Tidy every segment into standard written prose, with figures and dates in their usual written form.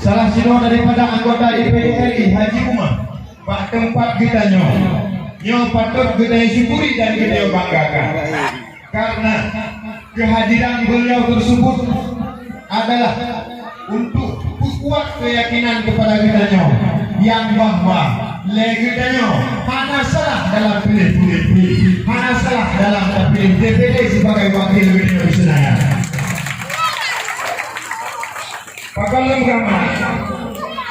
salah satu daripada anggota DPD RI Haji Umar Pak tempat kita nyo patut kita syukuri dan kita banggakan karena kehadiran beliau tersebut adalah untuk kuat keyakinan kepada kita yang bahwa kita hanya salah dalam pilih hanya salah dalam terpilih DPD sebagai wakil wilayah Senayan. Pakalam kama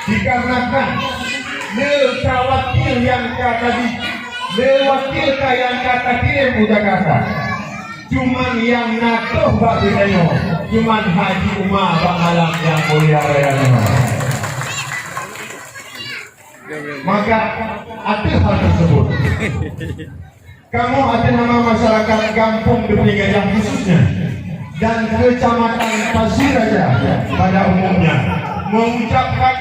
dikarenakan wakil yang kata wakil yang kata kirim Jakarta cuman yang natuh bagainya cuman Haji Umar Bang yang mulia raya. Maka ada hal tersebut kamu ada nama masyarakat kampung Deping Gajah khususnya dan kecamatan Pasir Raja pada umumnya mengucapkan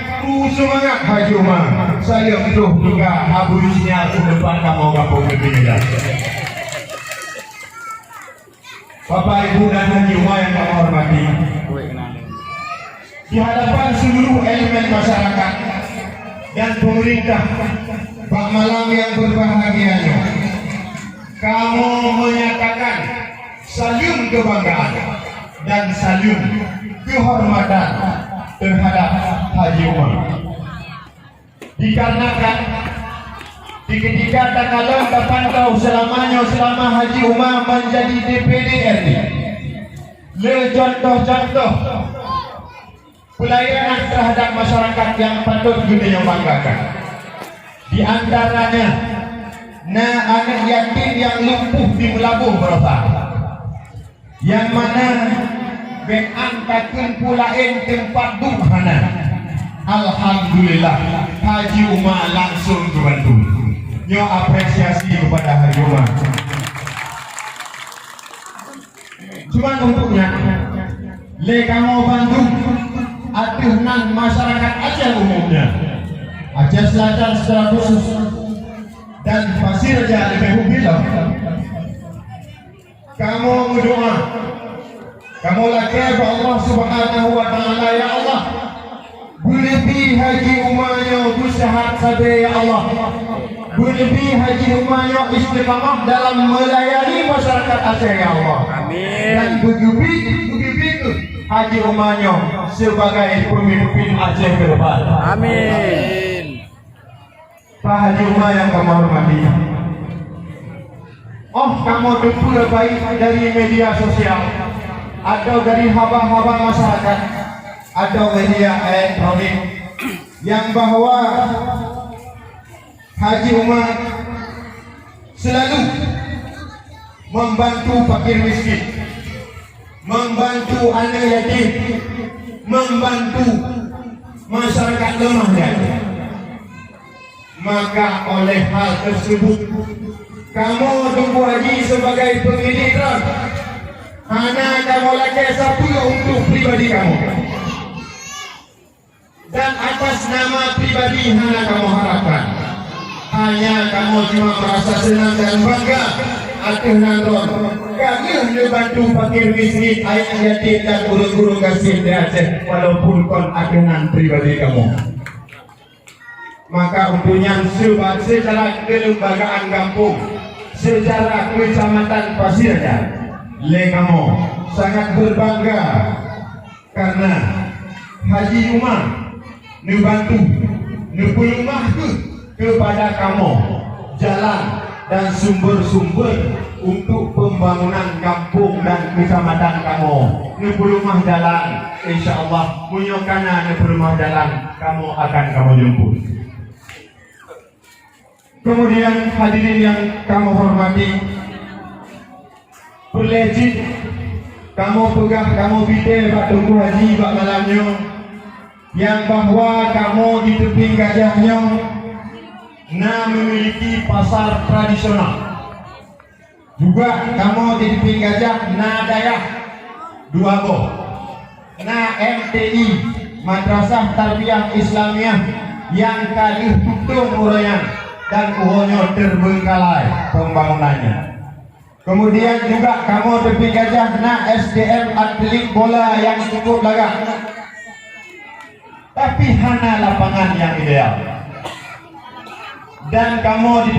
semangat Haji Umar. Saya butuh juga habisnya ke depan kamu kampung Deping Gajah. Bapak Ibu dan Haji Umar yang kami hormati, di hadapan seluruh elemen masyarakat dan pemerintah Pak Malang yang berbahagia, kamu menyatakan saling kebanggaan dan saling kehormatan terhadap Haji Umar. Dikarenakan di ketika tak kalah terpantau selama Haji Umar menjadi DPD RI, contoh-contoh pelayanan terhadap masyarakat yang patut kita banggakan. Di antaranya, anak yatim yang lumpuh di Melabuh Berapa, yang mana beantakan pulain tempat duhana. Alhamdulillah, Haji Umar langsung membantu. Nyo apresiasi kepada Haji Umar. Cuma untuknya, kamu bantu aturan masyarakat Aceh umumnya, Aceh Selatan secara khusus dan Pasir Raja lebih bilang kamu berdoa, kamu lagi Allah Subhanahu wa Ta'ala, ya Allah berlebih Haji Umarnya bersehat saja, ya Allah berlebih Haji Umarnya istiqamah dalam melayani masyarakat Aceh, ya Allah. Amin. Dan begitu Haji Umarnya sebagai pemimpin Aceh ke depan. Amin. Pak Haji Umar yang kami hormati, kamu tentu baik dari media sosial atau dari haba-haba masyarakat atau media elektronik yang bahwa Haji Umar selalu membantu fakir miskin, membantu anak yatim, membantu masyarakat lemah lembut. Maka oleh hal tersebut kamu tunggu Haji sebagai pemilik truk, hanya kamu lagi satu untuk pribadi kamu, dan atas nama pribadi hanya kamu harapkan, hanya kamu cuma merasa senang dan bangga atuh nandron kami membantu fakir miskin, ayat yatim dan guru-guru kasih di Aceh walaupun kon adunan pribadi kamu. Maka untuknya secara kelembagaan kampung, secara kecamatan Pasir Raja, kamu sangat berbangga karena Haji Umar membantu nepulumah kepada kamu jalan dan sumber-sumber untuk pembangunan kampung dan kecamatan kamu. Nepulumah jalan, insya Allah munyokana nepulumah jalan kamu akan kamu jemput. Kemudian hadirin yang kamu hormati, berlejit kamu pegah, kamu bide Pak Tunggu Haji Pak Malamnya, yang bahwa kamu di Teping Gajahnya memiliki pasar tradisional. Juga kamu di Teping Gajah dayah dua boh, MTI Madrasah Tarbiyah Islamiyah yang kali tutung urayan dan uhonyo terbengkalai pembangunannya. Kemudian juga kamu Teping Gajah SDM atlet bola yang cukup lagak. tapi hana lapangan yang ideal. Dan kamu di